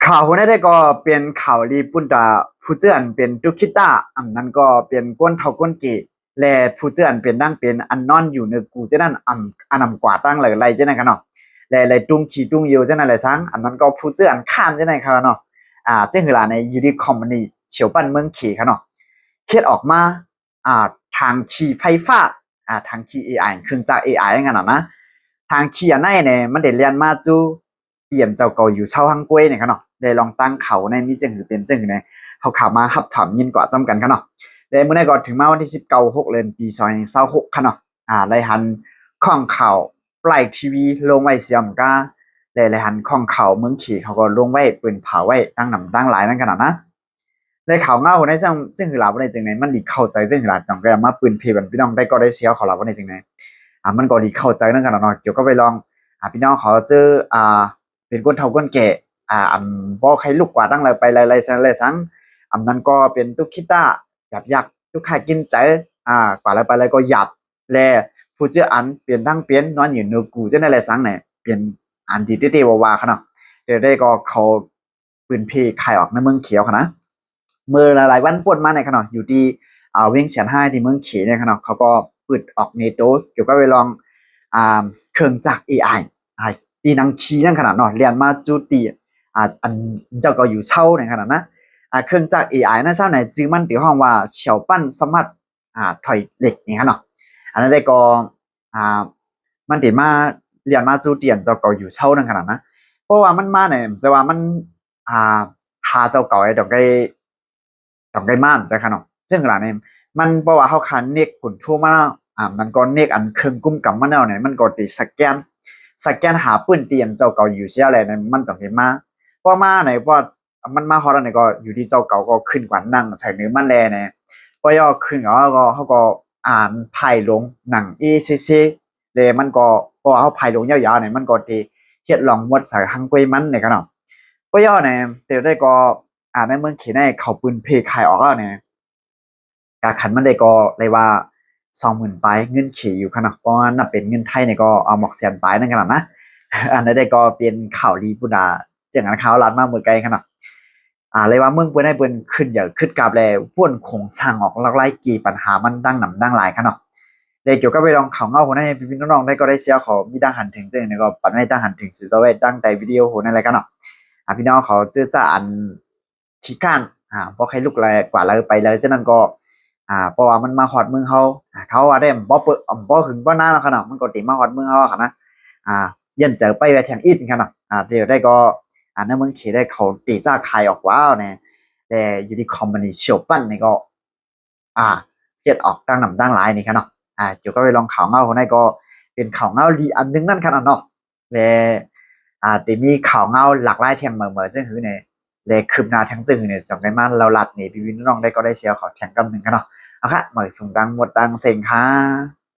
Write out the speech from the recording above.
ข่าวคนนี้ได้ก็เป็นข่าวรีปุ่นตาผู้เจือนเป็นตุกคิต้าอันนั้นก็เป็นก้นเท่าก้นเกและผู้เจือนเป็นดั้งเป็นอันนอนอยู่ในกูจะนั่นอันนำกว่าตั้งเลยไรจะนั่นกันเนาะและตุ้งขี่ตุ้งเยียวจะนั่นอะไรซังอันนั้นก็ผู้เจือนข้ามจะนั่นครับเนาะเจ้าหือลาในยูนิคอมมานีเฉียวปั้นเมืองขี่ครับเนาะเคล็ดออกมาทางขี่ไฟฟ้าทางขี่ AI เครื่องจักร AI อย่างนั้นนะทางขี่อันไหนเนี่ยมันเดเรียนมาจูเตรียมเจ้าเก่าอยู่เช่าฮังกวยเนี่ยครับเนาะได้ลองตั้งเขาในมีจังหือเป็นจังหือในเขาข่าวมาฮับถามยินกว่าจำกันครับเนาะได้เมื่อไหร่ก็ถึงมาวันที่19 6เดือนปี2026ครับเนาะได้หันข้องข่าวปลายทีวีลงไว้เสียมก้าได้หันข้องข่าวเมืองขี่เขาก็ลงไว้ปืนเผาไว้ตั้งนำตั้งหลายนั่นขนาดนะได้ข่าวเงาในซึ่งหือลาวันในจังไหนมันดีเข้าใจซึ่งหือลาจังก็มาปืนเพบันพี่น้องได้ก็ได้เสียเขาลาวันในจังไหนมันก็ดีเข้าใจนั่นขนาดเนาะเกี่ยวก็ไปลองพี่น้องเขาเจอเป็นก้นเท่าก้นแก่บ่ใครลูกกว่าตั้งเลยไปเลยสังนั้นก็เป็นตุกคิต้าหยับยักตุกข่กินใจกว่าแล้วไปเลยก็หยับแลผู้เจ้าอันเปลี่ยนตั้งเปลี่ยนนอนอยู่ในกูจะได้อะไรสังเนี่ยเปลี่ยนอันดีเตวาขนาดเดี๋ยวได้ก็เขาปืนเพขายออกในเมืองเขียวขนาดเมื่อหลายวันปวดมาในขนาดอยู่ที่เวียงเฉียนให้ที่เมืองเขียวในขนาดเขาก็เปิดออกเนโตเกี่ยวกับไปลองเครื่องจักร AI ตีนังคีนั่นขนาดเนาะเรียนมาจูตีอันเจ้าก็อยู่เช่าในขนาดนะเครื่องจักร AI นั่นเช่าไหนจื้อมันตีห้องว่าเฉียวปั้นสมัติถอยเหล็กนี่ครับเนาะอันนั้นได้ก็มันตีมาเรียนมาจูเตียนเจ้าก็อยู่เช่านั่นขนาดนะเพราะว่ามันมาเนี่ยจะว่ามันหาเจ้าเก่าไอ้ดอกไก่ม่านจะขนาดซึ่งขนาดนี้มันเพราะว่าเขาคันเนกผลทั่วมามันก็เนกอันเครื่องกุ้มกับมันแล้วเนี่ยมันก็ตีสแกนหาปืนเตียนเจ้าเก่าอยู่เสียอะไรเนี่ยมันจังเห็นมาเพราะมาไหนเพราะมันมาฮอตเนี่ยก็อยู่ที่เจ้าเก่าก็ขึ้นกว่านั่งใส่เนื้อมันแลเนี่ยพอย่อขึ้นก็เขาก็อ่านไพ่ลงหนังACCเลยมันก็พอเขาไพ่ลงยาวๆเนี่ยมันก็ตีเฮ็ดลองมดใส่หังกวยมันเนี่ยกันเนาะพอย่อเนี่ยเดี๋ยวได้ก็ในเมืองเขียนให้เขาปืนเพคายออกแล้วเนี่ยการขันมันได้ก็เลยว่า20,000ไปเงินขี่อยู่ขนาดเพราะว่านับเป็นเงินไทยเนี่ยก็เอาหมอกแสนไปนั่นขนาดนะอันนั้นได้ก็เป็นข่าวลีปุนาจังอันข่าวรัดมากเหมือนกันขนาดเลยว่าเมืองเปิ้นให้เปิ้นขึ้นอย่าขึ้นกลับแล้วพ่วนคงสร้างออกลักไล่กี่ปัญหามันดังหนำดังหลายขนาดเลยเกี่ยวกับไปลองข่าวเงาคนให้พี่น้องได้ก็ได้เสียขอมีดังหันถึงจังเนี่ยก็ปันให้ดังหันถึงสื่อสวัสดิ์ดังใจวิดีโอโหนั่นอะไรกันเนาะพี่น้องเขาเจอจะอันที่ก้านเพราะใครลุกอะไรกว่าเลยไปเลยฉะนั้นก็เพราะว่ามันมาฮอดเมืองเขาว่าได้บ่เปิดบ่หึงบ่นานแล้วขนาดมันก็ติมาฮอดเมืองเฮาค่ะนะเย็นเจอไปแวะแทงอิฐขนาดเดี๋ยวได้ก็ในเมืองเขได้เขาตีจ้าคายออกว้าวเนี่ยแต่อยู่ที่คอมมานีเฉียวปั้นนี่ก็เฮ็ดออกตั้งหนำตั้งหลายนี่ครับเนาะเดี๋ยวก็ไปลองข่าวเงาคนนั้นก็เป็นข่าวเงาดีอันนึงนั่นขนาดเนาะและแต่มีข่าวเงาหลากหลายแทงเหมือนๆซึ่งคือเนี่ยเลยคืบหน้าทั้งจึงเนี่ยจำได้มาเราลัดนี่พี่น้องได้ก็ได้เชียร์ขอแข่งกำหนึ่งกันเนาะเอาค่ะหมายส่งดังหมดดังเซ็งค่ะ